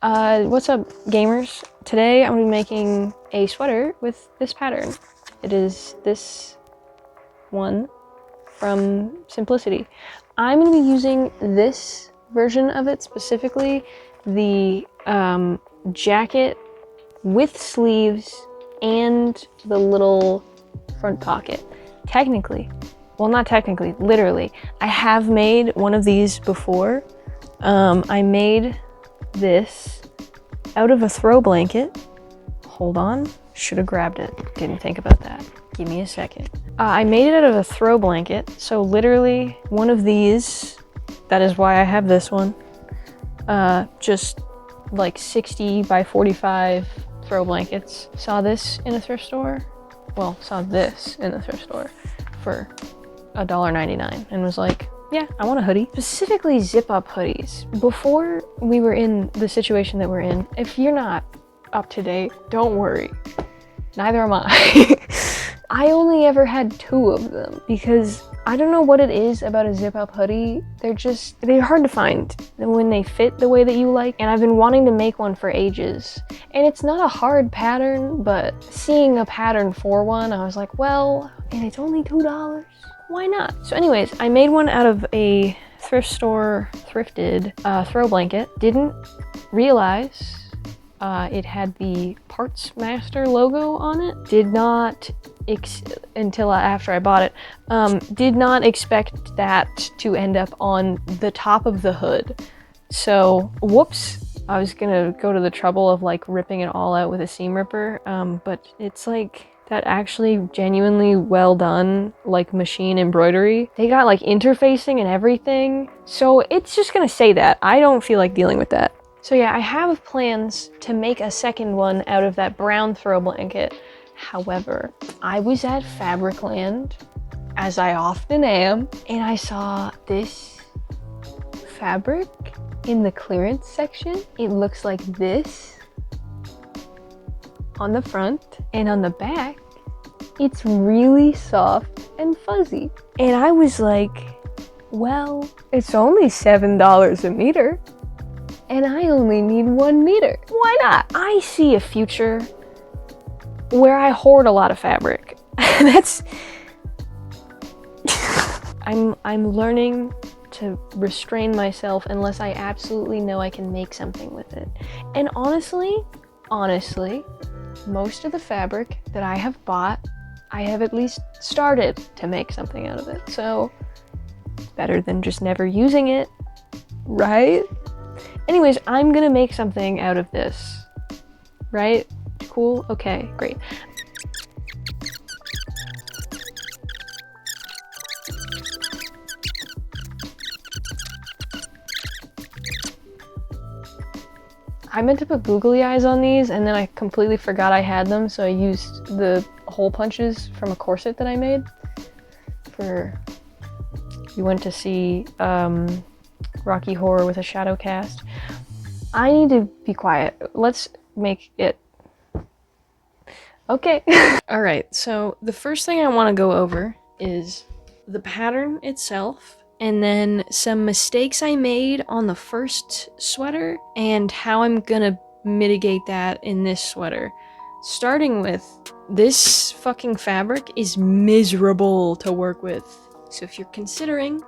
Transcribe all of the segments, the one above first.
What's up, gamers? Today I'm gonna be making a sweater with this pattern. It is this one from Simplicity. I'm gonna be using this version of it specifically, the jacket with sleeves and the little front pocket. Technically, well, not technically, literally, I have made one of these before. I made this out of a throw blanket. Hold on, should have grabbed it. Didn't think about that. Give me a second. I made it out of a throw blanket. So literally one of these, that is why I have this one. Just like 60 by 45 throw blankets. Saw this in a thrift store. Well, saw this in the thrift store for $1.99 and was like, yeah, I want a hoodie. Specifically zip-up hoodies. Before we were in the situation that we're in, if you're not up to date, don't worry. Neither am I. I only ever had 2 of them because I don't know what it is about a zip-up hoodie. They're hard to find when they fit the way that you like. And I've been wanting to make one for ages. And it's not a hard pattern, but seeing a pattern for one, I was like, well, and it's only $2. Why not? So anyways, I made one out of a thrift store thrifted throw blanket. Didn't realize it had the Parts Master logo on it. Did not, until after I bought it, did not expect that to end up on the top of the hood. So, whoops. I was gonna go to the trouble of like ripping it all out with a seam ripper, but it's like, that actually genuinely well done, like machine embroidery. They got like interfacing and everything. So it's just gonna say that. I don't feel like dealing with that. So yeah, I have plans to make a second one out of that brown throw blanket. However, I was at Fabricland, as I often am, and I saw this fabric in the clearance section. It looks like this on the front, and on the back, it's really soft and fuzzy. And I was like, well, it's only $7 a meter, and I only need 1 meter. Why not? I see a future where I hoard a lot of fabric. I'm learning to restrain myself unless I absolutely know I can make something with it. And honestly, most of the fabric that I have bought, I have at least started to make something out of it. So it's better than just never using it, right? Anyways, I'm gonna make something out of this, right? Cool, okay, great. I meant to put googly eyes on these and then I completely forgot I had them, so I used the hole punches from a corset that I made we went to see Rocky Horror with a shadow cast. I need to be quiet. Let's make it. Okay. All right, so the first thing I want to go over is the pattern itself, and then some mistakes I made on the first sweater and how I'm gonna mitigate that in this sweater. Starting with, this fucking fabric is miserable to work with. So if you're considering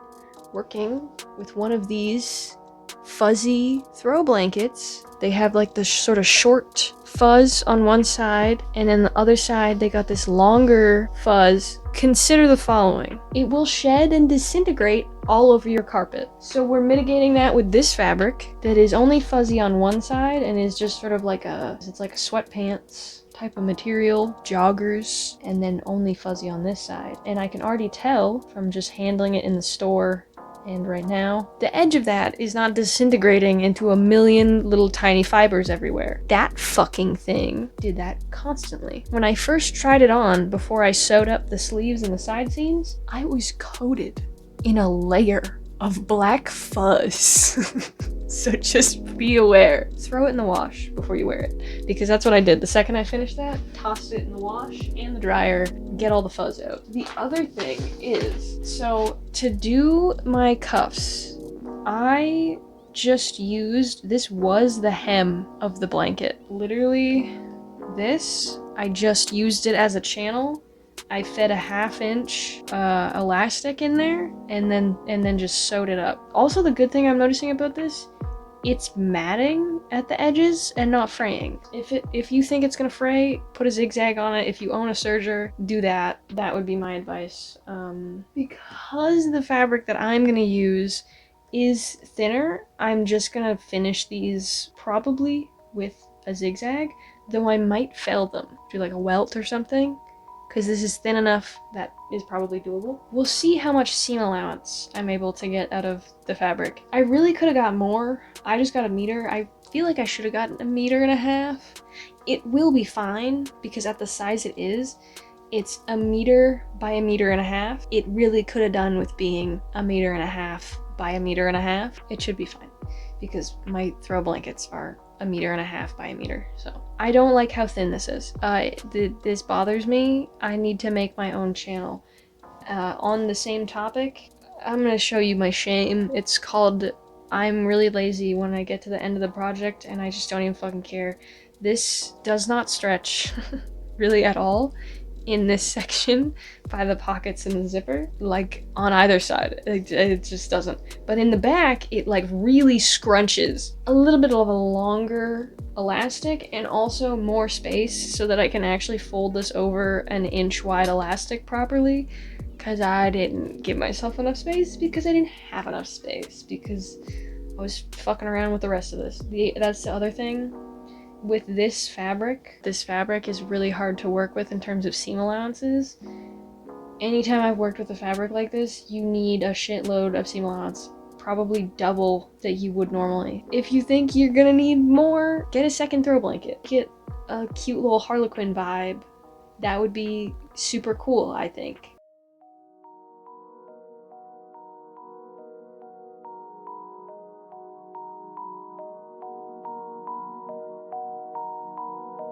working with one of these fuzzy throw blankets, they have like the sort of short fuzz on one side, and then the other side they got this longer fuzz. Consider the following. It will shed and disintegrate all over your carpet. So we're mitigating that with this fabric that is only fuzzy on one side and is just sort of like it's like a sweatpants type of material, joggers, and then only fuzzy on this side. And I can already tell from just handling it in the store and right now, the edge of that is not disintegrating into a million little tiny fibers everywhere. That fucking thing did that constantly. When I first tried it on, before I sewed up the sleeves and the side seams, I was coated in a layer of black fuzz. So just be aware. Throw it in the wash before you wear it, because that's what I did. The second I finished that, tossed it in the wash and the dryer, get all the fuzz out. The other thing is, so to do my cuffs, I just used, this was the hem of the blanket. Literally, this, I just used it as a channel. I fed a 1/2 inch elastic in there and then just sewed it up. Also, the good thing I'm noticing about this, it's matting at the edges and not fraying. If you think it's gonna fray, put a zigzag on it. If you own a serger, do that. That would be my advice. Because the fabric that I'm gonna use is thinner, I'm just gonna finish these probably with a zigzag, though I might fell them. Do like a welt or something, because this is thin enough that is probably doable. We'll see how much seam allowance I'm able to get out of the fabric. I really could have got more. I just got 1 meter. I feel like I should have gotten 1.5 meters. It will be fine, because at the size it is, it's 1 meter by 1.5 meters. It really could have done with being 1.5 meters by 1.5 meters. It should be fine, because my throw blankets are 1.5 meters by 1 meter, so. I don't like how thin this is. This bothers me. I need to make my own channel. On the same topic, I'm gonna show you my shame. It's called I'm really lazy when I get to the end of the project and I just don't even fucking care. This does not stretch really at all in this section by the pockets in the zipper, like on either side. It just doesn't. But in the back, it like really scrunches. A little bit of a longer elastic and also more space so that I can actually fold this over an 1-inch wide elastic properly, because I didn't give myself enough space because I didn't have enough space because I was fucking around with the rest of this. That's the other thing. With this fabric is really hard to work with in terms of seam allowances. Anytime I've worked with a fabric like this, you need a shitload of seam allowance. Probably double that you would normally. If you think you're gonna need more, get a second throw blanket. Get a cute little Harlequin vibe. That would be super cool, I think.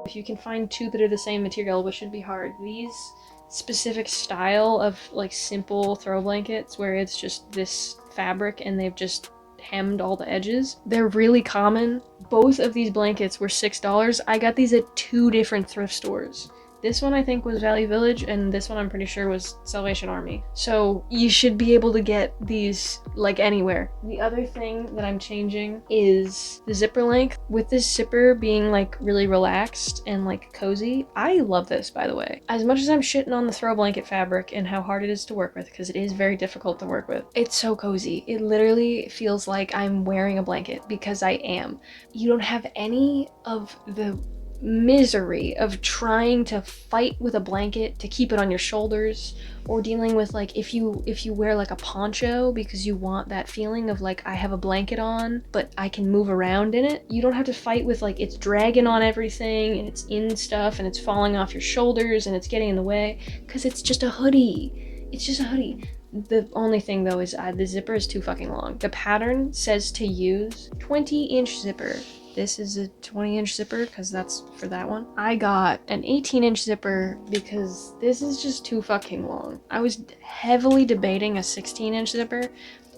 If you can find 2 that are the same material, which should be hard, these specific style of like simple throw blankets where it's just this fabric and they've just hemmed all the edges, they're really common. Both of these blankets were $6. I got these at 2 different thrift stores. This one I think was Value Village, and this one I'm pretty sure was Salvation Army. So you should be able to get these like anywhere. The other thing that I'm changing is the zipper length. With this zipper being like really relaxed and like cozy, I love this, by the way. As much as I'm shitting on the throw blanket fabric and how hard it is to work with, because it is very difficult to work with, it's so cozy. It literally feels like I'm wearing a blanket, because I am. You don't have any of the misery of trying to fight with a blanket to keep it on your shoulders, or dealing with like if you wear like a poncho because you want that feeling of like I have a blanket on but I can move around in it. You don't have to fight with like it's dragging on everything and it's in stuff and it's falling off your shoulders and it's getting in the way, because it's just a hoodie. It's just a hoodie. The only thing though is the zipper is too fucking long. The pattern says to use 20-inch zipper. This is a 20-inch zipper because that's for that one. I got an 18-inch zipper because this is just too fucking long. I was heavily debating a 16-inch zipper,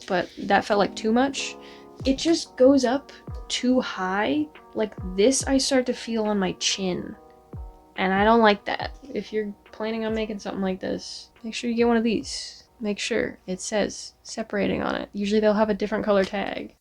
but that felt like too much. It just goes up too high. Like this I start to feel on my chin, and I don't like that. If you're planning on making something like this, make sure you get one of these. Make sure it says separating on it. Usually they'll have a different color tag.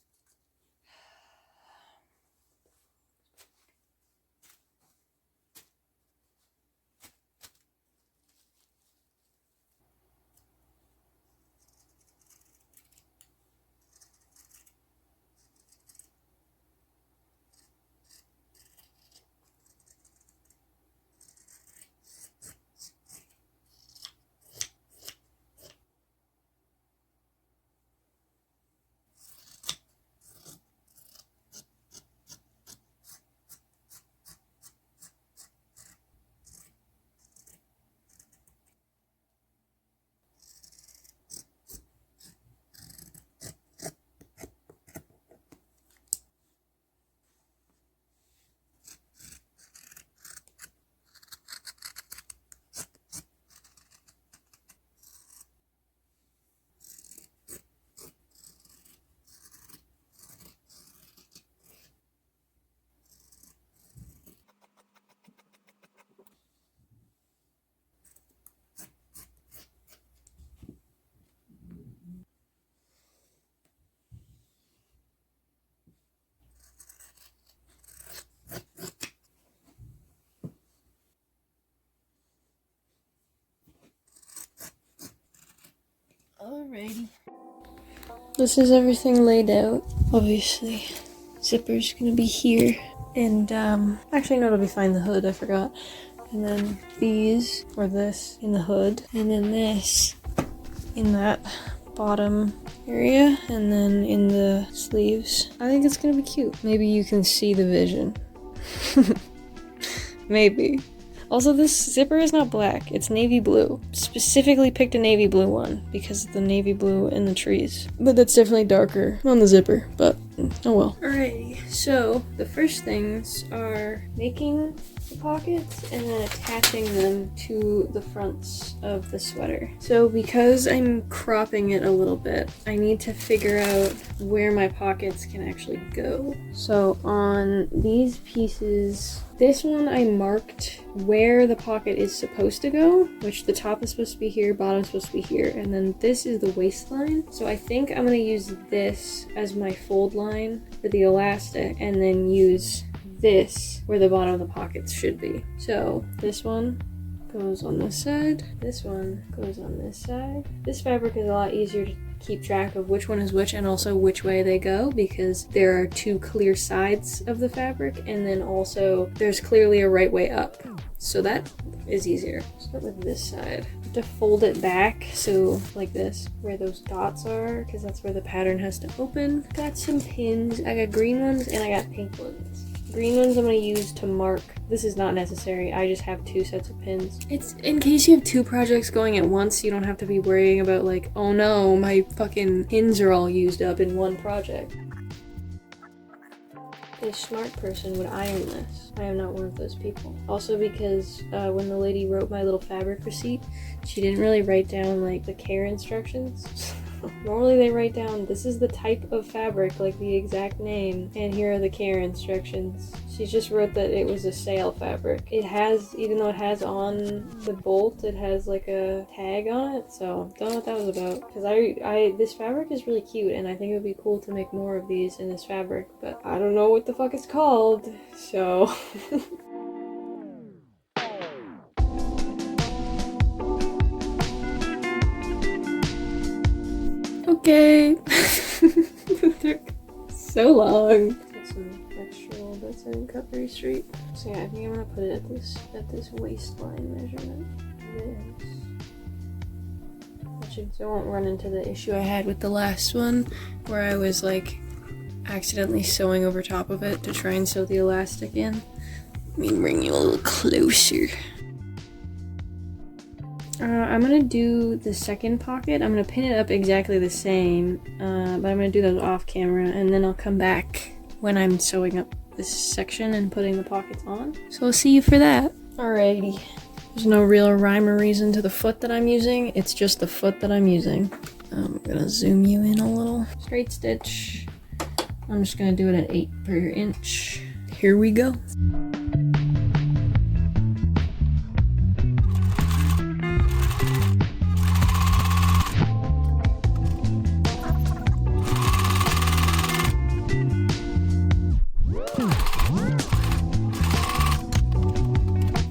this is everything laid out. Obviously, zipper's gonna be here. And, actually no, it'll be fine, the hood, I forgot. And then these, or this, in the hood. And then this in that bottom area. And then in the sleeves. I think it's gonna be cute. Maybe you can see the vision. Maybe. Also, this zipper is not black, it's navy blue. Specifically picked a navy blue one because of the navy blue in the trees. But that's definitely darker on the zipper, but oh well. Alrighty, so the first things are making the pockets and then attaching them to the fronts of the sweater. So because I'm cropping it a little bit, I need to figure out where my pockets can actually go. So on these pieces, this one I marked where the pocket is supposed to go, which the top is supposed to be here, bottom is supposed to be here, and then this is the waistline. So I think I'm gonna use this as my fold line for the elastic, and then use this where the bottom of the pockets should be. So this one goes on this side, this one goes on this side. This fabric is a lot easier to keep track of which one is which and also which way they go, because there are two clear sides of the fabric, and then also there's clearly a right way up. So that is easier. Start with this side. I have to fold it back, so like this, where those dots are, because that's where the pattern has to open. Got some pins. I got green ones and I got pink ones. Green ones I'm going to use to mark. This is not necessary. I just have 2 sets of pins. It's in case you have 2 projects going at once, you don't have to be worrying about like, oh no, my fucking pins are all used up in one project. A smart person would iron this. I am not one of those people. Also because when the lady wrote my little fabric receipt, she didn't really write down like the care instructions. Normally they write down, this is the type of fabric, like the exact name, and here are the care instructions. She just wrote that it was a sail fabric. It has, even though it has on the bolt, it has like a tag on it, so don't know what that was about. Because this fabric is really cute, and I think it would be cool to make more of these in this fabric, but I don't know what the fuck it's called, so... Okay. It took so long. Put some extra little bits in cutlery straight. So yeah, I think I'm gonna put it at this waistline measurement. So I won't run into the issue I had with the last one, where I was like accidentally sewing over top of it to try and sew the elastic in. Let me bring you a little closer. I'm gonna do the second pocket. I'm gonna pin it up exactly the same, but I'm gonna do those off camera, and then I'll come back when I'm sewing up this section and putting the pockets on. So I'll see you for that. Alrighty. There's no real rhyme or reason to the foot that I'm using. It's just the foot that I'm using. I'm gonna zoom you in a little. Straight stitch. I'm just gonna do it at 8 per inch. Here we go.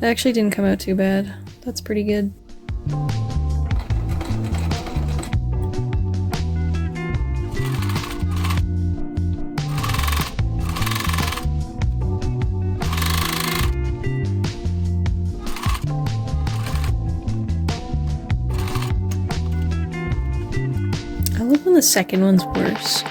That actually didn't come out too bad. That's pretty good. I love when the second one's worse.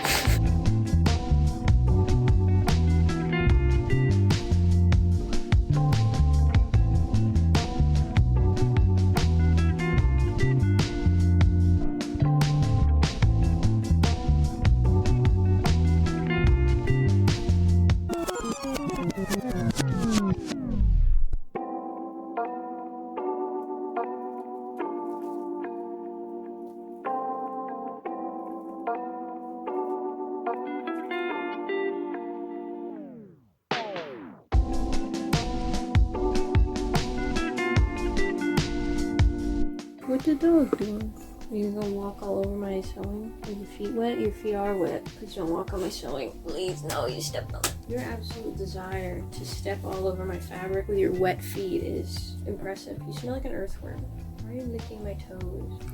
What the dog doing? Are you gonna walk all over my sewing? Are your feet wet? Your feet are wet. Please don't walk on my sewing. Please, no, you stepped on it. Your absolute desire to step all over my fabric with your wet feet is impressive. You smell like an earthworm. Why are you licking my toes?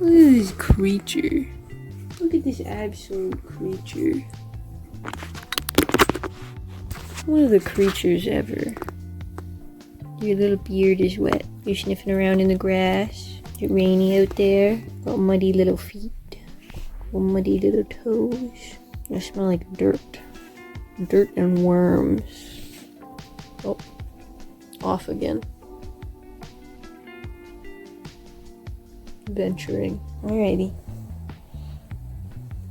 Look at this creature. Look at this absolute creature. One of the creatures ever. Your little beard is wet. You're sniffing around in the grass. Is it rainy out there? Got muddy little feet. Got muddy little toes. You smell like dirt. Dirt and worms. Oh. Off again. Venturing. Alrighty.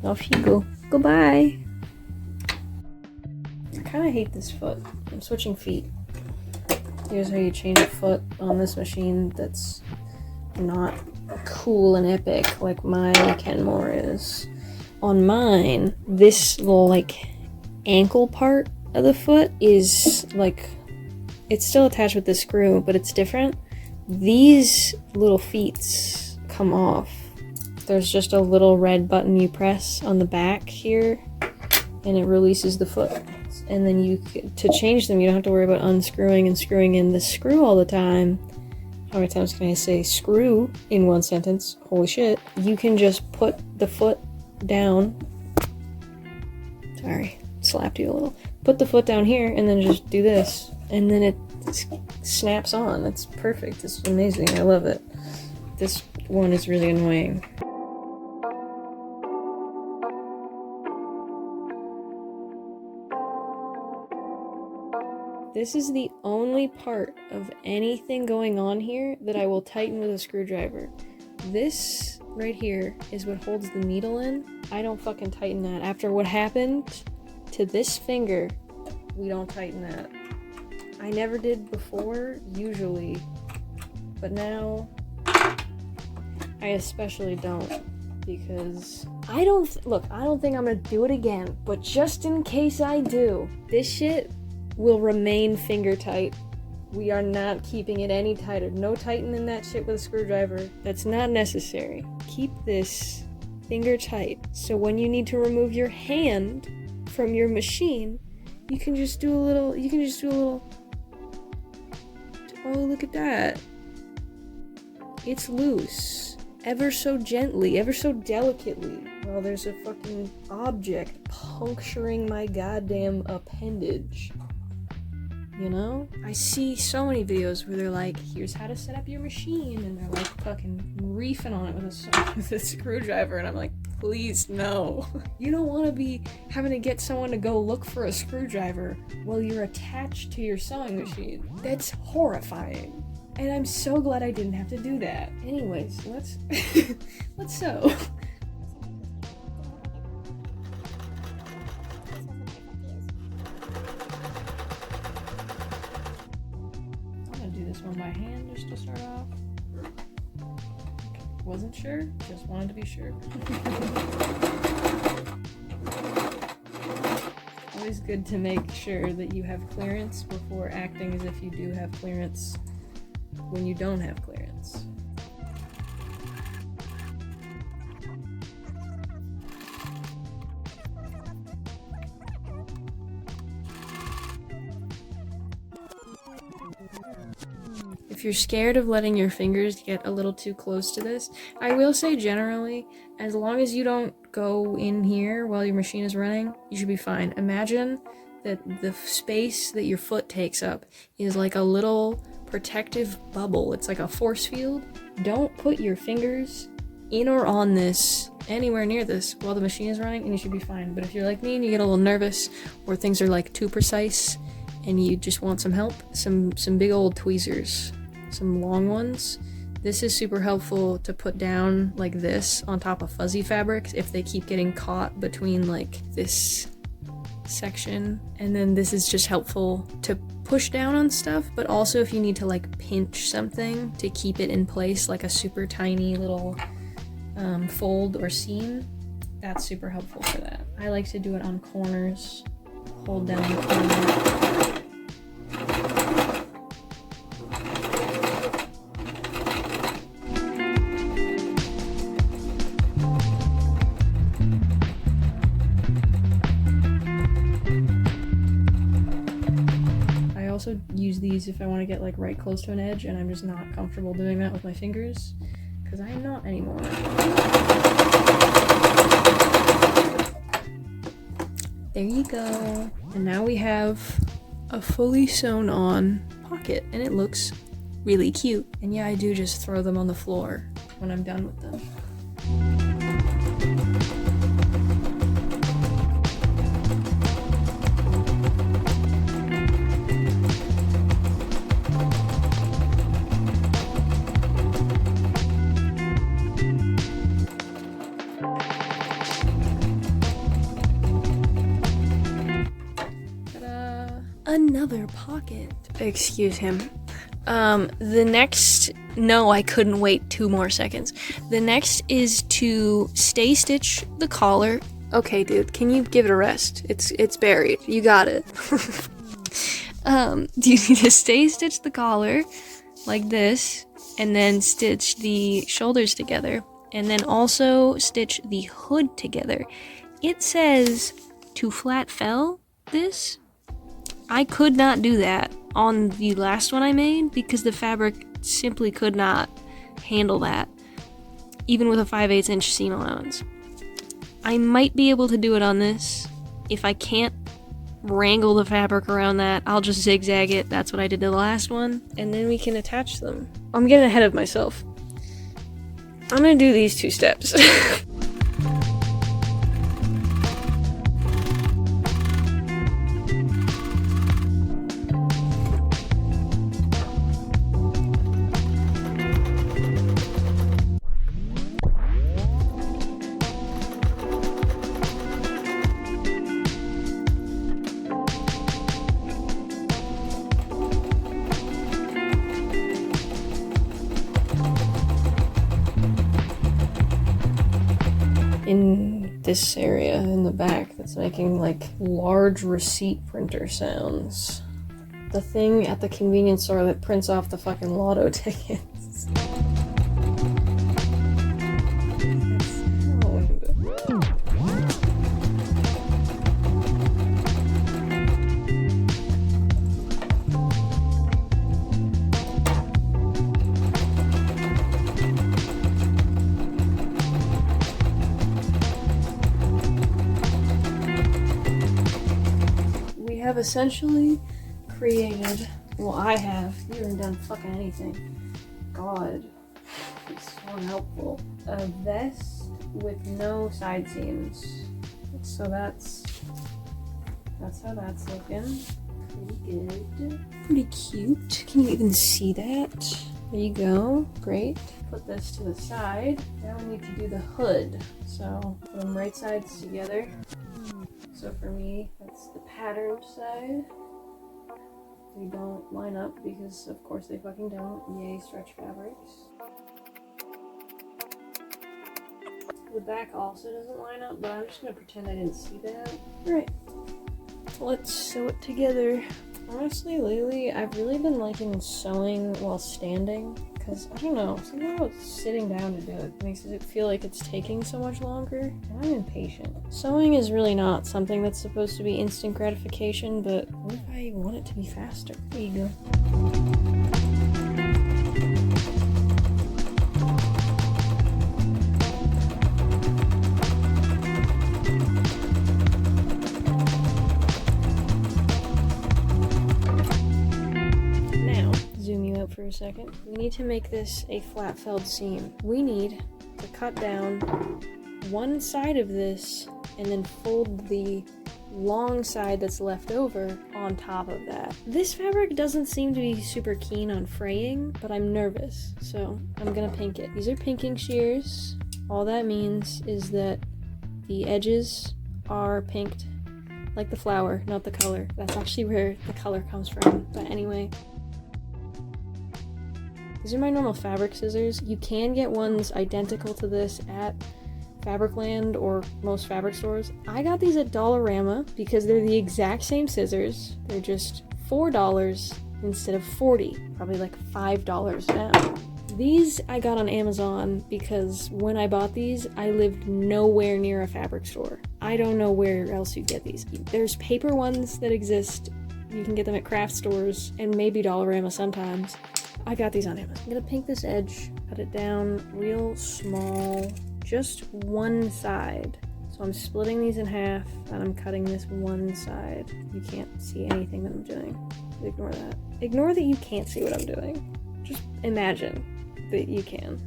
Off you go. Goodbye. I kind of hate this foot. I'm switching feet. Here's how you change a foot on this machine that's not cool and epic like my Kenmore is. On mine, this little like ankle part of the foot is like, it's still attached with the screw, but it's different. These little feet come off. There's just a little red button you press on the back here and it releases the foot. And then to change them, you don't have to worry about unscrewing and screwing in the screw all the time. How many times can I say screw in one sentence? Holy shit. You can just put the foot down. Sorry, slapped you a little. Put the foot down here and then just do this. And then it snaps on. It's perfect. It's amazing. I love it. This one is really annoying. This is the only part of anything going on here that I will tighten with a screwdriver. This right here is what holds the needle in. I don't fucking tighten that. After what happened to this finger, we don't tighten that. I never did before, usually, but now I especially don't, because I don't think I'm gonna do it again, but just in case I do, this shit will remain finger tight. We are not keeping it any tighter. No tightening that shit with a screwdriver. That's not necessary. Keep this finger tight, so when you need to remove your hand from your machine, you can just do a little, oh, look at that. It's loose. Ever so gently, ever so delicately. Well, there's a fucking object puncturing my goddamn appendage. You know? I see so many videos where they're like, here's how to set up your machine, and they're like fucking reefing on it with a screwdriver, and I'm like, please, no. You don't want to be having to get someone to go look for a screwdriver while you're attached to your sewing machine. That's horrifying. And I'm so glad I didn't have to do that. Anyways, let's sew. I'm gonna do this one by hand just to start off. Wasn't sure, just wanted to be sure. Always good to make sure that you have clearance before acting as if you do have clearance when you don't have clearance. If you're scared of letting your fingers get a little too close to this, I will say generally, as long as you don't go in here while your machine is running, you should be fine. Imagine that the space that your foot takes up is like a little protective bubble. It's like a force field. Don't put your fingers in or on this, anywhere near this, while the machine is running, and you should be fine. But if you're like me and you get a little nervous, or things are like too precise, and you just want some help, some big old tweezers, some long ones. This is super helpful to put down like this on top of fuzzy fabrics if they keep getting caught between like this section. And then this is just helpful to push down on stuff, but also if you need to like pinch something to keep it in place, like a super tiny little fold or seam, that's super helpful for that. I like to do it on corners, hold down the corner. Also use these if I want to get like right close to an edge and I'm just not comfortable doing that with my fingers, because I am not anymore. There you go. And now we have a fully sewn on pocket, and it looks really cute. And yeah, I do just throw them on the floor when I'm done with them. Another pocket. Excuse him. No, I couldn't wait 2 more seconds. The next is to stay stitch the collar. Okay, dude, can you give it a rest? It's buried. You got it. You need to stay stitch the collar like this, and then stitch the shoulders together, and then also stitch the hood together. It says to flat fell this. I could not do that on the last one I made because the fabric simply could not handle that, even with a 5/8 inch seam allowance. I might be able to do it on this. If I can't wrangle the fabric around that, I'll just zigzag it. That's what I did to the last one, and then we can attach them. I'm getting ahead of myself. I'm gonna do these 2 steps. In this area in the back that's making like large receipt printer sounds. The thing at the convenience store that prints off the fucking lotto tickets. Have essentially created, well, I have, you haven't done fucking anything. God, it's so helpful. A vest with no side seams. So that's how that's looking. Pretty good. Pretty cute. Can you even see that? There you go. Great. Put this to the side. Now we need to do the hood. So put them right sides together. So for me, that's the patterned side. They don't line up because of course they fucking don't. Yay, stretch fabrics. The back also doesn't line up, but I'm just gonna pretend I didn't see that. Alright, let's sew it together. Honestly, lately, I've really been liking sewing while standing. Because, I don't know, something about sitting down to do it makes it feel like it's taking so much longer, and I'm impatient. Sewing is really not something that's supposed to be instant gratification, but what if I want it to be faster? There you go. For a second. We need to make this a flat felled seam. We need to cut down one side of this and then fold the long side that's left over on top of that. This fabric doesn't seem to be super keen on fraying, but I'm nervous, so I'm gonna pink it. These are pinking shears. All that means is that the edges are pinked like the flower, not the color. That's actually where the color comes from, but anyway. These are my normal fabric scissors. You can get ones identical to this at Fabricland or most fabric stores. I got these at Dollarama because they're the exact same scissors. They're just $4 instead of $40, probably like $5 now. These I got on Amazon because when I bought these, I lived nowhere near a fabric store. I don't know where else you get these. There's paper ones that exist. You can get them at craft stores and maybe Dollarama sometimes. I got these on Amazon. I'm gonna pink this edge, cut it down real small, just one side. So I'm splitting these in half and I'm cutting this one side. You can't see anything that I'm doing. Ignore that. Ignore that you can't see what I'm doing. Just imagine that you can.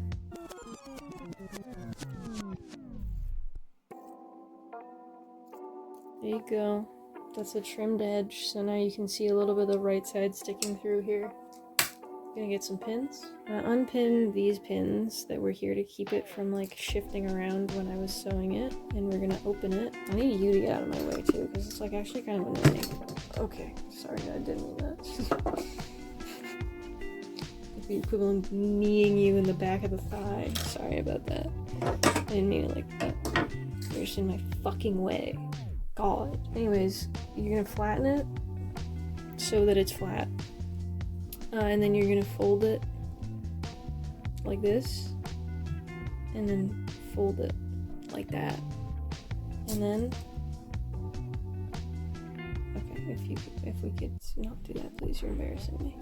There you go. That's a trimmed edge, so now you can see a little bit of the right side sticking through here. Gonna get some pins. Unpin these pins that were here to keep it from like shifting around when I was sewing it, and we're gonna open it. I need you to get out of my way too, because it's like actually kind of annoying. Okay, sorry, I didn't mean that. The equivalent of kneeing you in the back of the thigh. Sorry about that. I didn't mean it like that. You're just in my fucking way. God. Anyways, you're gonna flatten it so that it's flat. And then you're gonna fold it like this, and then fold it like that, and then okay, if we could not do that, please. You're embarrassing me.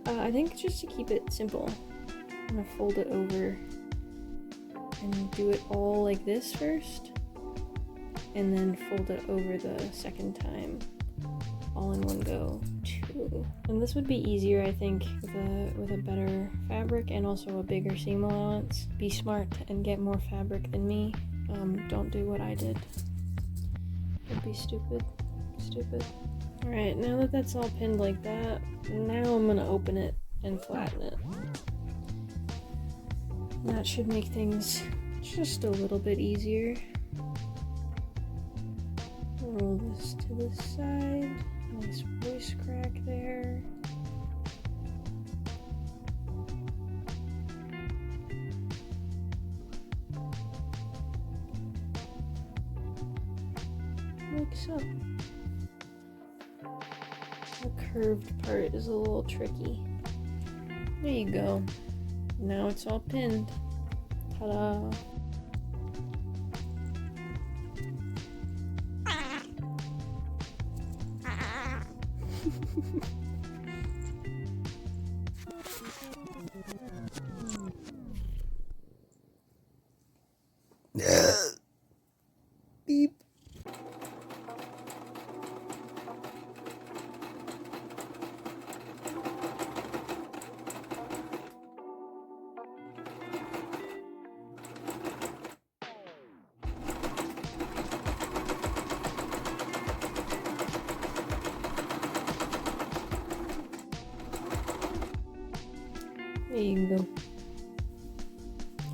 I think just to keep it simple, I'm gonna fold it over and do it all like this first, and then fold it over the second time, all in one go too. And this would be easier, I think, with a better fabric and also a bigger seam allowance. Be smart and get more fabric than me. Don't do what I did. Don't be stupid. Stupid. Alright, now that that's all pinned like that, now I'm gonna open it and flatten it. That should make things just a little bit easier. Roll this to the side. Nice voice crack there. Like so. The curved part is a little tricky. There you go. Now it's all pinned. Ta-da! Beep. There you go.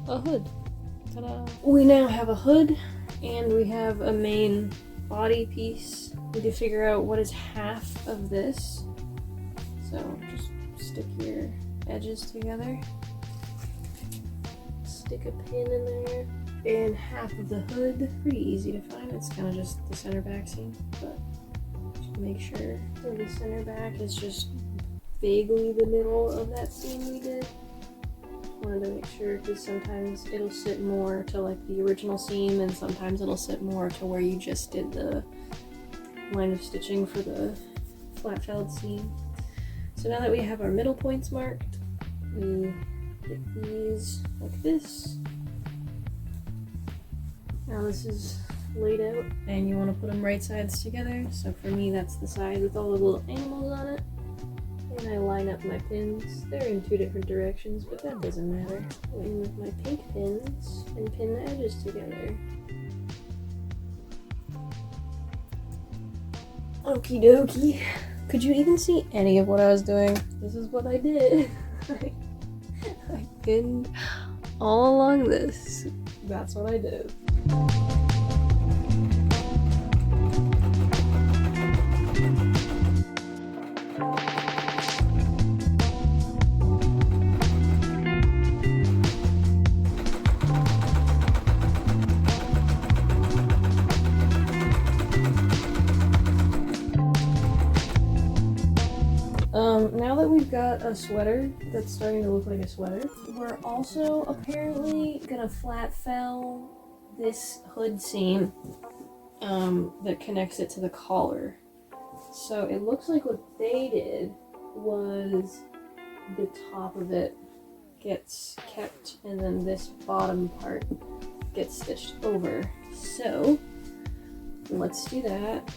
A hood. Ta-da! We now have a hood, and we have a main body piece. We need to figure out what is half of this. So just stick your edges together. Stick a pin in there. And half of the hood. Pretty easy to find. It's kind of just the center back seam, but just make sure that the center back is just vaguely the middle of that seam we did. Wanted to make sure, because sometimes it'll sit more to like the original seam, and sometimes it'll sit more to where you just did the line of stitching for the flat felled seam. So now that we have our middle points marked, we get these like this. Now this is laid out, and you want to put them right sides together. So for me, that's the side with all the little animals on it. And I line up my pins. They're in two different directions, but that doesn't matter. Go in with my pink pins and pin the edges together. Okie dokie. Could you even see any of what I was doing? This is what I did. I pinned all along this. That's what I did. Now that we've got a sweater that's starting to look like a sweater, we're also apparently gonna flat fell this hood seam that connects it to the collar. So it looks like what they did was the top of it gets kept and then this bottom part gets stitched over. So let's do that.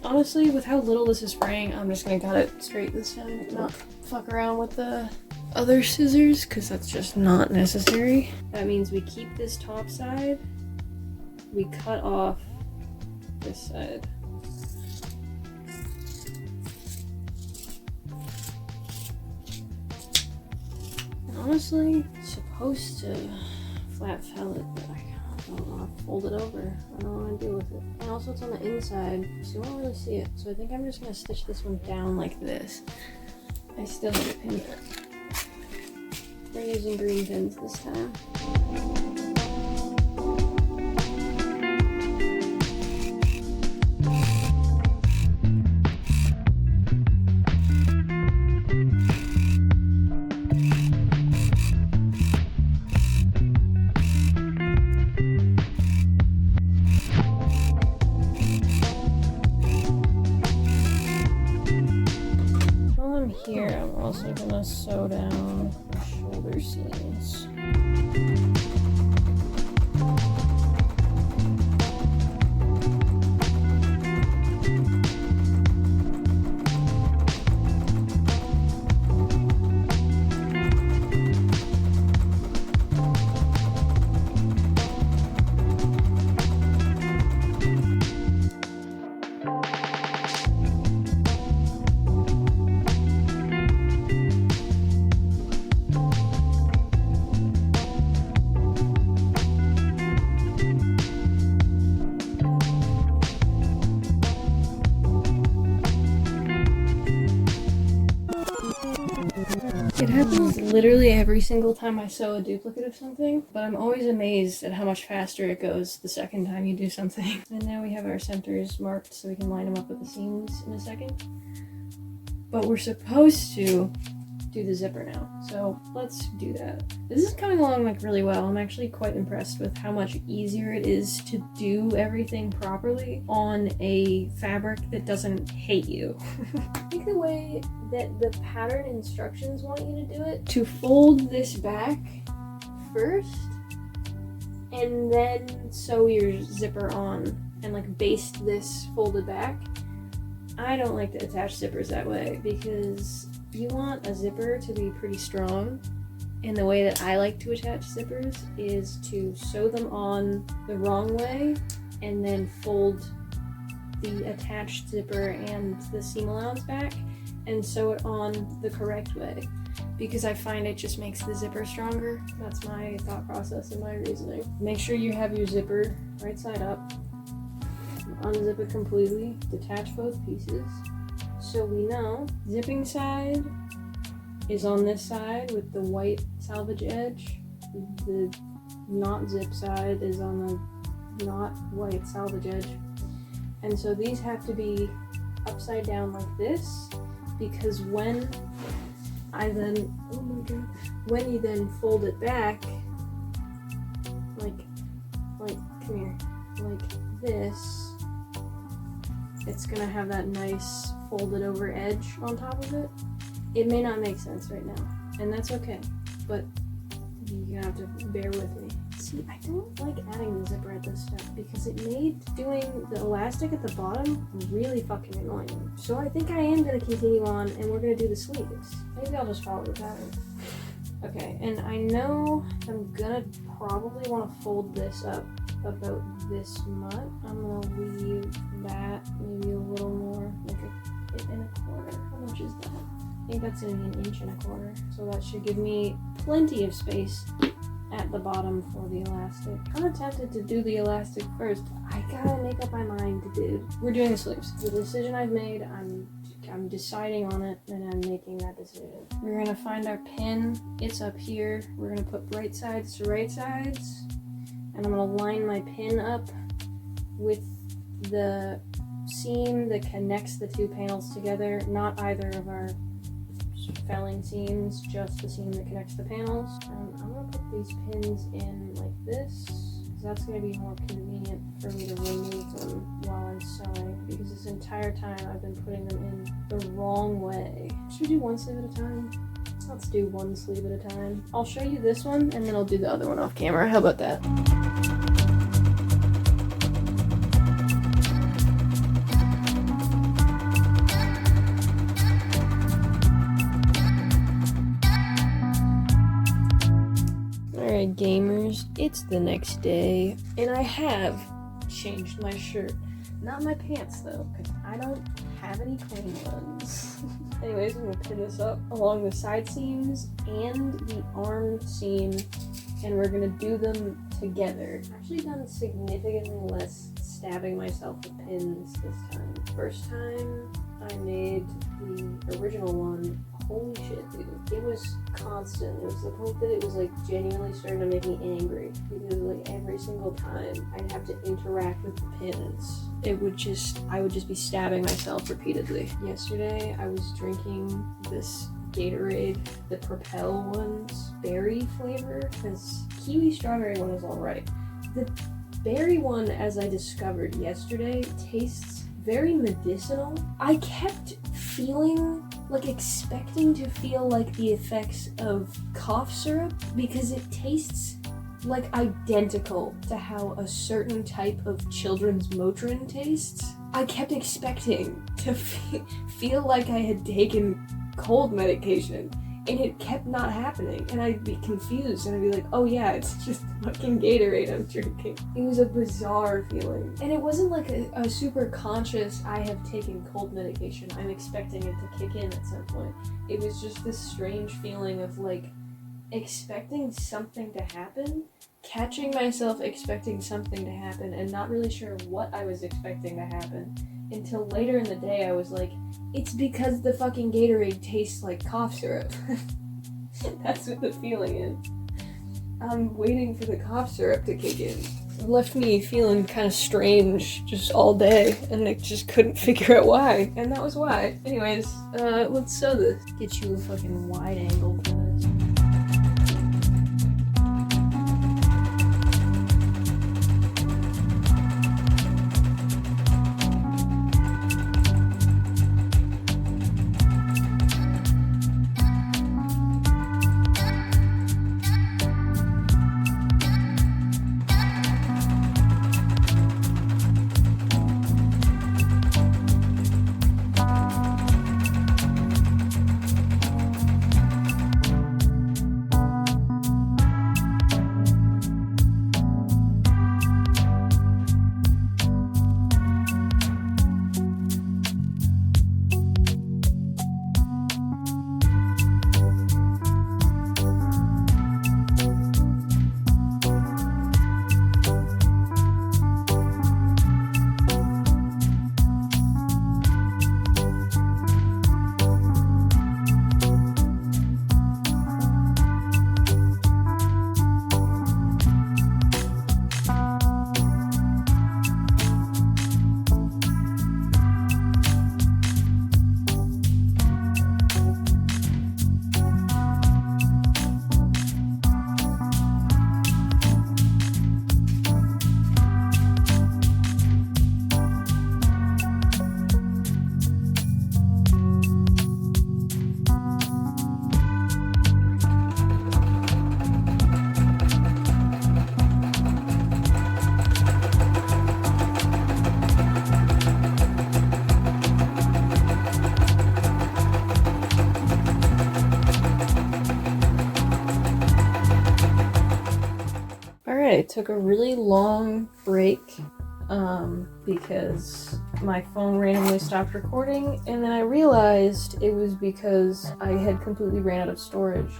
Honestly, with how little this is spraying, I'm just gonna cut it straight this time, not fuck around with the other scissors, because that's just not necessary. That means we keep this top side, we cut off this side. Honestly, it's supposed to flat fell it, but I don't want to fold it over. I don't want to deal with it. And also it's on the inside, so you won't really see it. So I think I'm just going to stitch this one down like this. I still have a pin yet. We're using green pins this time. Here, I'm also gonna sew down the shoulder seams. It happens literally every single time I sew a duplicate of something, but I'm always amazed at how much faster it goes the second time you do something. And now we have our centers marked so we can line them up with the seams in a second. But we're supposed to do the zipper now, so let's do that. This is coming along like really well. I'm actually quite impressed with how much easier it is to do everything properly on a fabric that doesn't hate you. I think the way that the pattern instructions want you to do it, to fold this back first and then sew your zipper on and like baste this folded back. I don't like to attach zippers that way because you want a zipper to be pretty strong, and the way that I like to attach zippers is to sew them on the wrong way and then fold the attached zipper and the seam allowance back and sew it on the correct way, because I find it just makes the zipper stronger. That's my thought process and my reasoning. Make sure you have your zipper right side up, unzip it completely, detach both pieces. So we know zipping side is on this side with the white salvage edge. The not zip side is on the not white salvage edge. And so these have to be upside down like this, because when I then, oh my god, when you then fold it back, like come here, like this, it's gonna have that nice folded over edge on top of it. It may not make sense right now, and that's okay, but you're gonna have to bear with me. See, I don't like adding the zipper at this step because it made doing the elastic at the bottom really fucking annoying. So I think I am gonna continue on and we're gonna do the sleeves. Maybe I'll just follow the pattern. Okay, and I know I'm gonna probably want to fold this up about this much. I'm gonna leave that maybe a little more, like a 1.25. How much is that? I think that's gonna be 1.25 inches. So that should give me plenty of space at the bottom for the elastic. I'm tempted to do the elastic first. I gotta make up my mind to do. We're doing the sleeves. The decision I've made, I'm deciding on it, and I'm making that decision. We're gonna find our pin. It's up here. We're gonna put right sides to right sides, and I'm gonna line my pin up with the seam that connects the two panels together, not either of our felling seams, just the seam that connects the panels. And I'm gonna put these pins in like this, because that's gonna be more convenient for me to remove them while I'm sewing, because this entire time I've been putting them in the wrong way. Should we do one sleeve at a time? Let's do one sleeve at a time. I'll show you this one and then I'll do the other one off camera. How about that? Alright gamers, it's the next day, and I have changed my shirt. Not my pants though, because I don't have any clean ones. Anyways, I'm gonna pin this up along the side seams and the arm seam, and we're gonna do them together. I've actually done significantly less stabbing myself with pins this time. First time I made the original one, holy shit, dude. It was constant. It was the point that it was like genuinely starting to make me angry, because like every single time I'd have to interact with the pins, I would just be stabbing myself repeatedly. Yesterday I was drinking this Gatorade, the Propel one's berry flavor, because kiwi strawberry one is alright. The berry one, as I discovered yesterday, tastes very medicinal. I kept feeling like expecting to feel like the effects of cough syrup, because it tastes like identical to how a certain type of children's Motrin tastes. I kept expecting to feel like I had taken cold medication, and it kept not happening, and I'd be confused, and I'd be like, oh yeah, it's just fucking Gatorade I'm drinking. It was a bizarre feeling, and it wasn't like a super conscious, I have taken cold medication, I'm expecting it to kick in at some point. It was just this strange feeling of like expecting something to happen, catching myself expecting something to happen, and not really sure what I was expecting to happen, until later in the day I was like, it's because the fucking Gatorade tastes like cough syrup. That's what the feeling is. I'm waiting for the cough syrup to kick in. It left me feeling kind of strange just all day, and I just couldn't figure out why, and that was why. Anyways, let's sew this. Get you a fucking wide angle for this. I took a really long break because my phone randomly stopped recording, and then I realized it was because I had completely ran out of storage,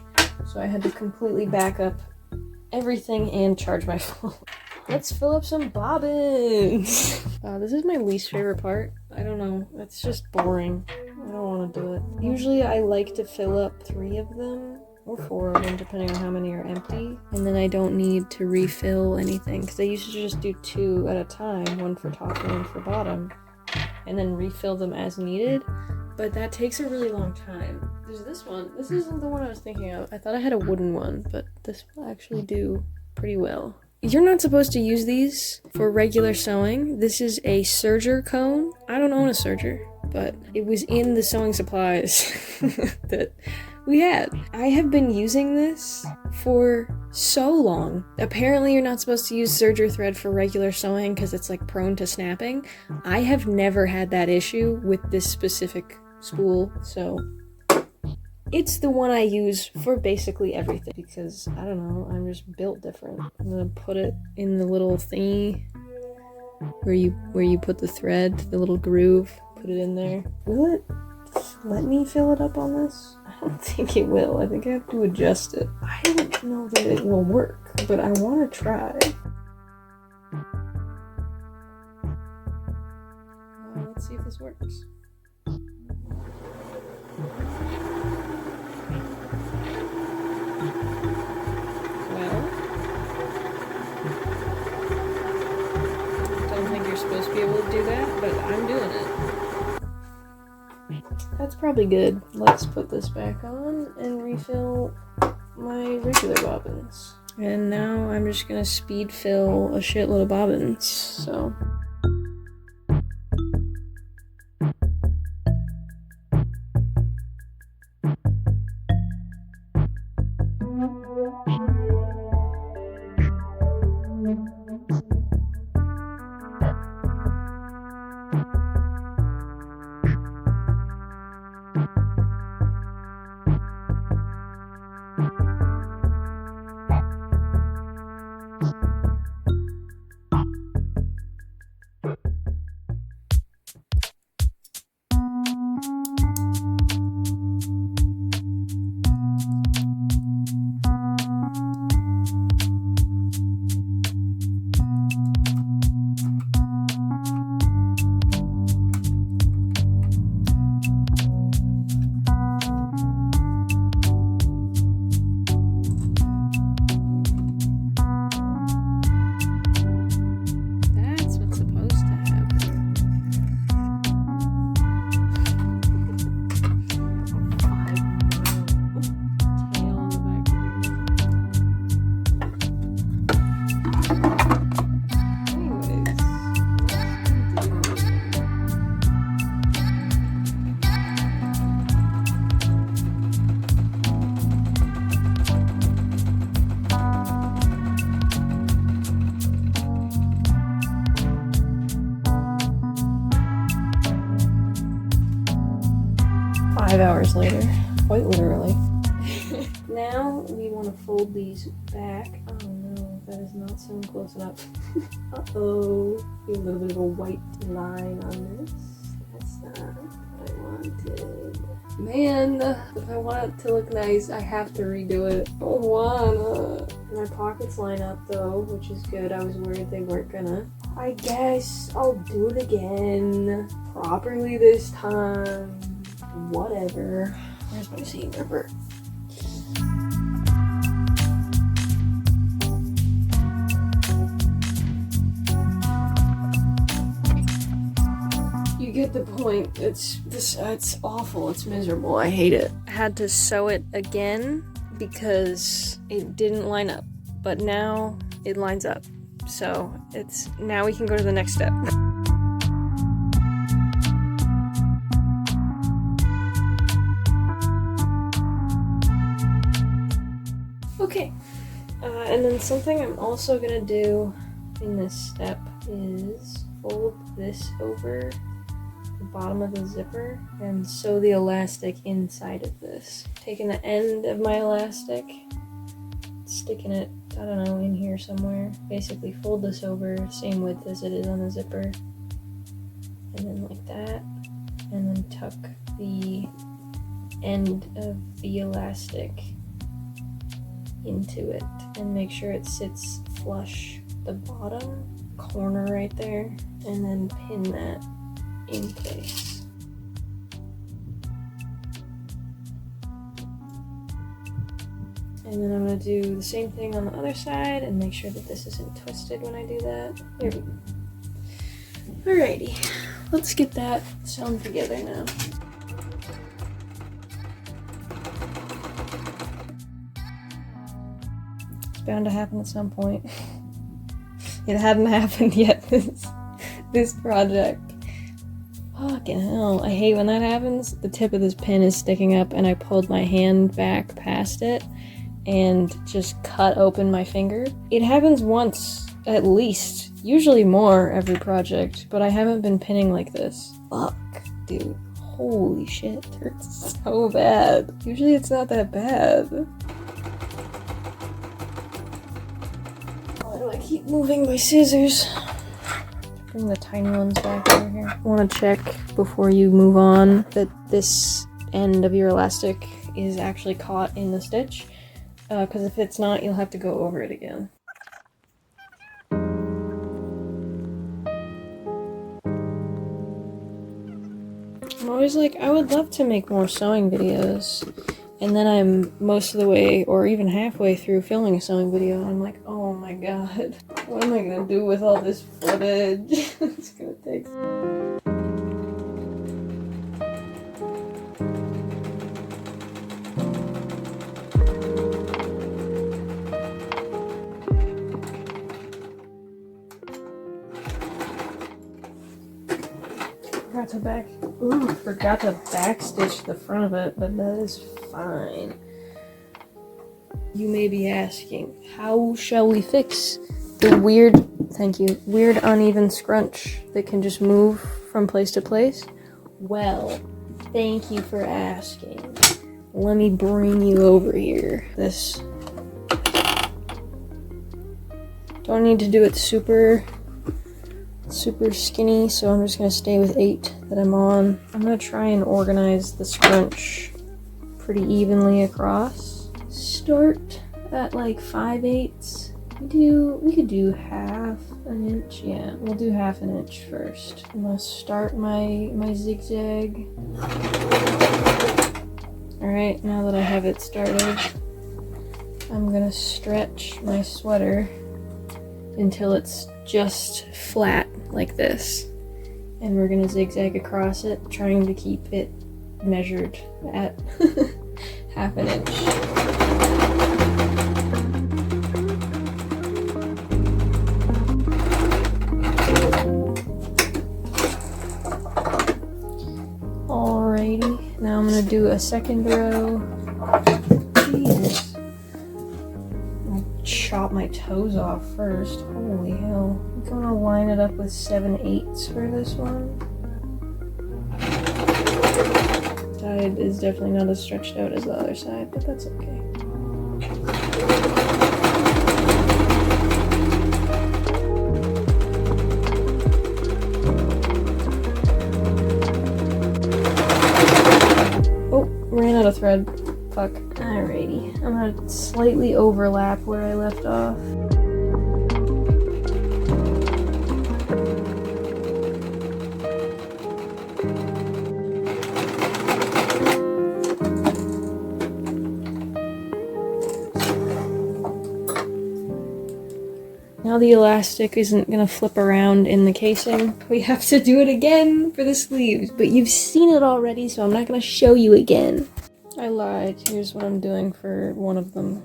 so I had to completely back up everything and charge my phone. Let's fill up some bobbins! This is my least favorite part. I don't know, it's just boring. I don't want to do it. Usually I like to fill up 3 of them, or 4 of them, depending on how many are empty, and then I don't need to refill anything, because I used to just do 2 at a time, 1 for top and 1 for bottom, and then refill them as needed, but that takes a really long time. There's this one. This isn't the one I was thinking of. I thought I had a wooden one, but this will actually do pretty well. You're not supposed to use these for regular sewing. This is a serger cone. I don't own a serger, but it was in the sewing supplies that we had. I have been using this for so long. Apparently you're not supposed to use serger thread for regular sewing because it's like prone to snapping. I have never had that issue with this specific spool, so It's the one I use for basically everything because, I don't know, I'm just built different. I'm gonna put it in the little thingy where you put the thread, the little groove, put it in there. Will it let me fill it up on this? I don't think it will. I think I have to adjust it. I don't know that it will work, but I want to try. Let's see if this works. Supposed to be able to do that, but I'm doing it. That's probably good. Let's put this back on and refill my regular bobbins. And now I'm just gonna speed fill a shitload of bobbins, so. Hours later, quite literally. Now we want to fold these back. Oh no, that is not sewn close enough. Uh-oh. A little bit of a white line on this. That's not what I wanted. Man, if I want it to look nice, I have to redo it. I don't wanna. My pockets line up though, which is good. I was worried they weren't gonna. I guess I'll do it again. Properly this time. Whatever. Where's my seam ripper? You get the point. It's awful. It's miserable. I hate it. I had to sew it again because it didn't line up, but now it lines up. So now we can go to the next step. Okay, and then something I'm also gonna do in this step is fold this over the bottom of the zipper and sew the elastic inside of this. Taking the end of my elastic, sticking it, I don't know, in here somewhere. Basically fold this over, same width as it is on the zipper, and then like that, and then tuck the end of the elastic into it and make sure it sits flush the bottom corner right there, and then pin that in place. And then I'm going to do the same thing on the other side and make sure that this isn't twisted when I do that. There we go. Alrighty, let's get that sewn together now. Bound to happen at some point. It hadn't happened yet, this project. Fucking hell, I hate when that happens. The tip of this pin is sticking up and I pulled my hand back past it and just cut open my finger. It happens once, at least. Usually more every project, but I haven't been pinning like this. Fuck, dude. Holy shit, it hurts so bad. Usually it's not that bad. Why do I keep moving my scissors? Bring the tiny ones back over here. I want to check before you move on that this end of your elastic is actually caught in the stitch. Because if it's not, you'll have to go over it again. I'm always like, I would love to make more sewing videos. And then I'm most of the way, or even halfway through filming a sewing video, and I'm like, oh my god, what am I gonna do with all this footage? It's gonna take... Forgot to backstitch the front of it, but that is fine. You may be asking, how shall we fix the weird uneven scrunch that can just move from place to place? Well, thank you for asking. Let me bring you over here. This. Don't need to do it super skinny, so I'm just gonna stay with 8 that I'm on. I'm gonna try and organize the scrunch pretty evenly across. Start at like 5/8. We could do half an inch. Yeah, we'll do half an inch first. I'm gonna start my zigzag. Alright, now that I have it started, I'm gonna stretch my sweater until it's just flat like this, and we're gonna zigzag across it, trying to keep it measured at half an inch. Alrighty, now I'm gonna do a second row. Jesus. Chop my toes off first. Holy hell. I'm gonna line it up with 7/8 for this one. Side is definitely not as stretched out as the other side, but that's okay. Oh, ran out of thread. Fuck. Alrighty, I'm gonna slightly overlap where I left off. Now the elastic isn't gonna flip around in the casing. We have to do it again for the sleeves, but you've seen it already, so I'm not gonna show you again. I lied. Here's what I'm doing for one of them.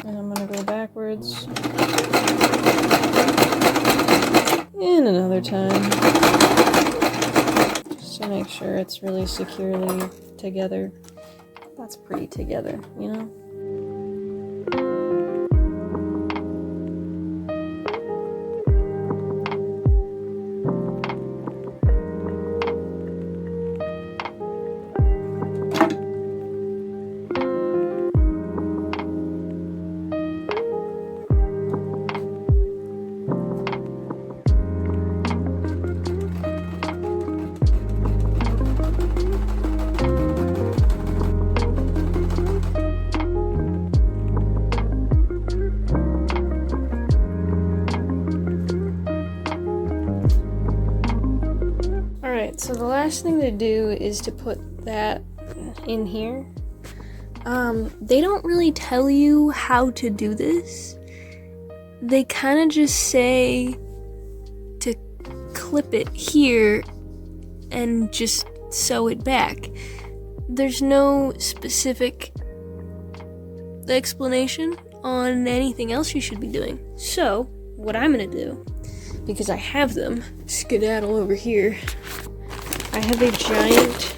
And I'm gonna go backwards. And another time. Just to make sure it's really securely together. That's pretty together, you know? So the last thing to do is to put that in here. They don't really tell you how to do this. They kind of just say to clip it here and just sew it back. There's no specific explanation on anything else you should be doing. So what I'm gonna do, because I have them, skedaddle over here. I have a giant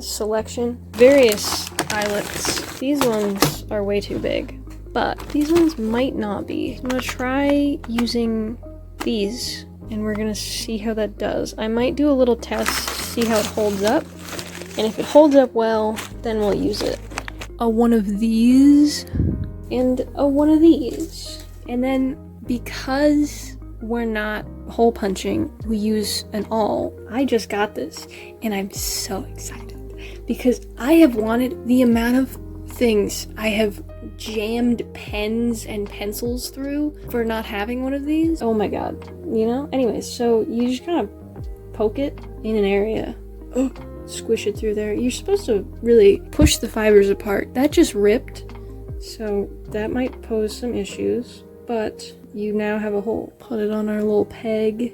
selection, various eyelets. These ones are way too big, but these ones might not be. I'm gonna try using these and we're gonna see how that does. I might do a little test to see how it holds up, and if it holds up well, then we'll use it. A one of these and a one of these. And then because we're not hole punching, we use an awl. I just got this and I'm so excited because I have wanted the amount of things I have jammed pens and pencils through for not having one of these. Oh my god, you know? Anyways, so you just kind of poke it in an area. Oh, squish it through there. You're supposed to really push the fibers apart. That just ripped, so that might pose some issues, but you now have a hole. Put it on our little peg.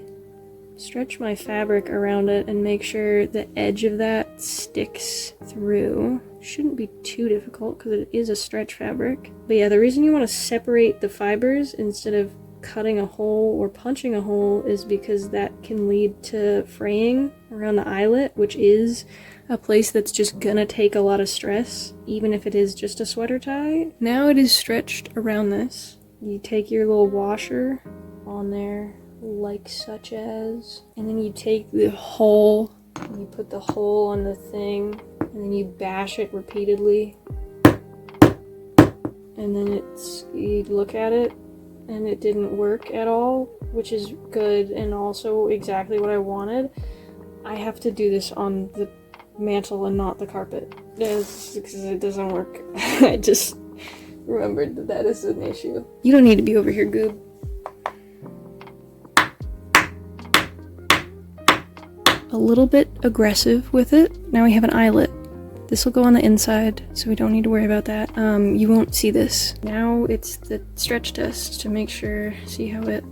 Stretch my fabric around it and make sure the edge of that sticks through. Shouldn't be too difficult because it is a stretch fabric. But yeah, the reason you want to separate the fibers instead of cutting a hole or punching a hole is because that can lead to fraying around the eyelet, which is a place that's just gonna take a lot of stress, even if it is just a sweater tie. Now it is stretched around this. You take your little washer on there, like such as, and then you take the hole, and you put the hole on the thing, and then you bash it repeatedly, and then you look at it, and it didn't work at all, which is good and also exactly what I wanted. I have to do this on the mantle and not the carpet. It's because it doesn't work. I just remembered that that is an issue. You don't need to be over here, Goob. A little bit aggressive with it. Now we have an eyelet. This will go on the inside, so we don't need to worry about that. You won't see this. Now it's the stretch test to make sure, see how it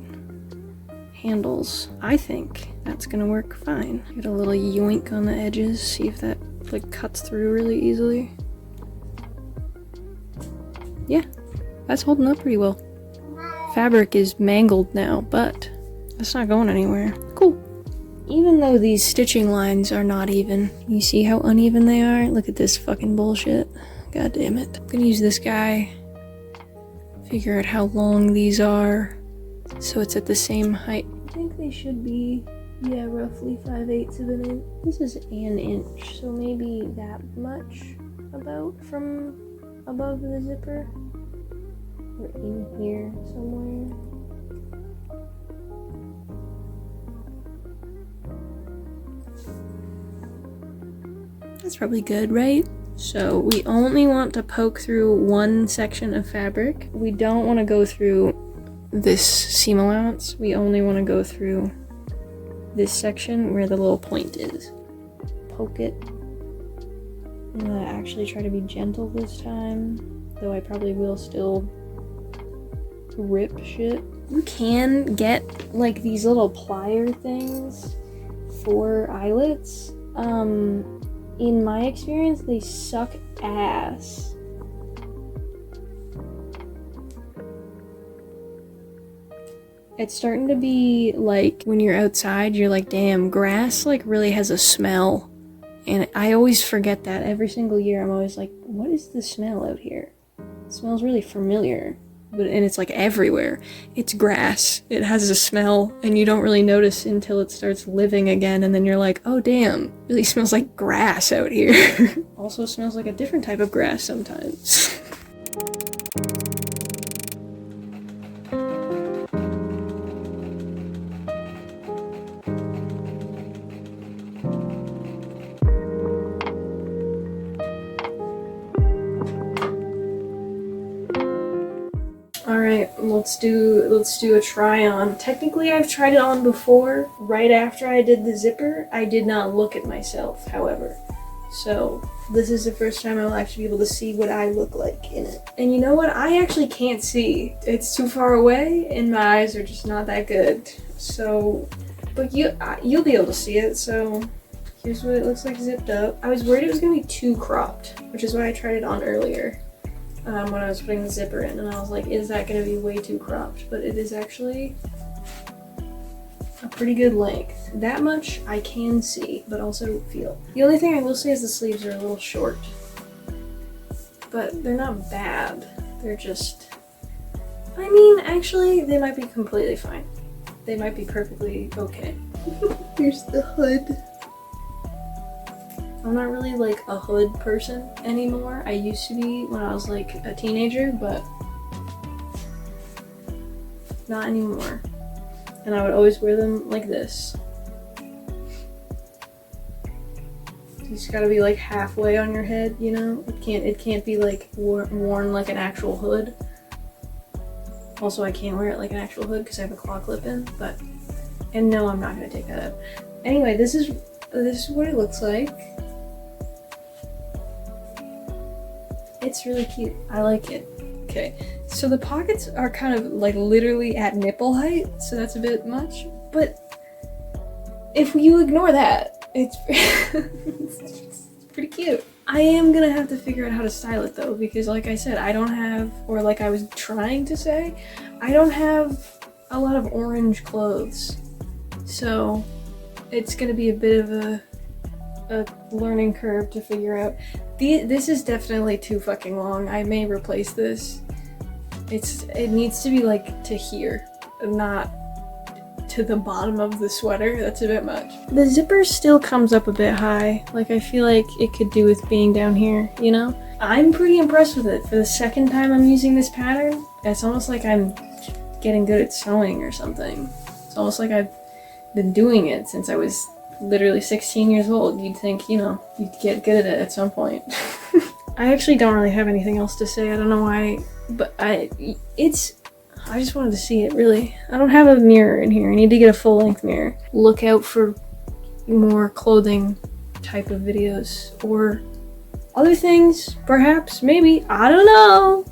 handles. I think that's gonna work fine. Get a little yoink on the edges, see if that like cuts through really easily. Yeah, that's holding up pretty well. Fabric is mangled now, but that's not going anywhere. Cool. Even though these stitching lines are not even, you see how uneven they are? Look at this fucking bullshit. God damn it. I'm gonna use this guy, figure out how long these are, so it's at the same height. I think they should be, yeah, roughly 5/8 of an inch. This is an inch, so maybe that much about from above the zipper. Or in here somewhere. That's probably good, right? So we only want to poke through one section of fabric. We don't want to go through this seam allowance. We only want to go through this section where the little point is. Poke it. I'm gonna actually try to be gentle this time, though I probably will still rip shit. You can get like these little plier things for eyelets. In my experience, they suck ass. It's starting to be like when you're outside, you're like, damn, grass like really has a smell. And I always forget that every single year. I'm always like, what is the smell out here? It smells really familiar. And it's like everywhere. It's grass. It has a smell, and you don't really notice until it starts living again, and then you're like, oh damn, it really smells like grass out here. Also smells like a different type of grass sometimes. Alright, let's do a try on. Technically I've tried it on before. Right after I did the zipper, I did not look at myself, however. So this is the first time I'll actually be able to see what I look like in it. And you know what? I actually can't see. It's too far away and my eyes are just not that good. So, but you'll be able to see it, so here's what it looks like zipped up. I was worried it was gonna be too cropped, which is why I tried it on earlier. When I was putting the zipper in, and I was like, is that gonna be way too cropped? But it is actually a pretty good length. That much I can see, but also feel. The only thing I will say is the sleeves are a little short. But they're not bad. They're just, I mean, actually, they might be completely fine. they might be perfectly okay. Here's the hood. I'm not really like a hood person anymore. I used to be when I was like a teenager, but not anymore. And I would always wear them like this. You just gotta be like halfway on your head, you know? It can't be like worn like an actual hood. Also, I can't wear it like an actual hood because I have a claw clip in, but, and no, I'm not gonna take that out. Anyway, this is what it looks like. It's really cute. I like it. Okay, so the pockets are kind of like literally at nipple height, so that's a bit much, but if you ignore that, it's pretty cute. I am gonna have to figure out how to style it though, because like I said, I don't have, or like I was trying to say, I don't have a lot of orange clothes. So it's gonna be a bit of a learning curve to figure out. This is definitely too fucking long. I may replace this. It needs to be like to here, not to the bottom of the sweater. That's a bit much. The zipper still comes up a bit high. Like I feel like it could do with being down here, you know? I'm pretty impressed with it. For the second time I'm using this pattern, it's almost like I'm getting good at sewing or something. It's almost like I've been doing it since I was literally 16 years old. You'd think, you know, you'd get good at it at some point. I actually don't really have anything else to say. I don't know why, but I just wanted to see it, really. I don't have a mirror in here. I need to get a full-length mirror. Look out for more clothing type of videos or other things, perhaps, maybe. I don't know.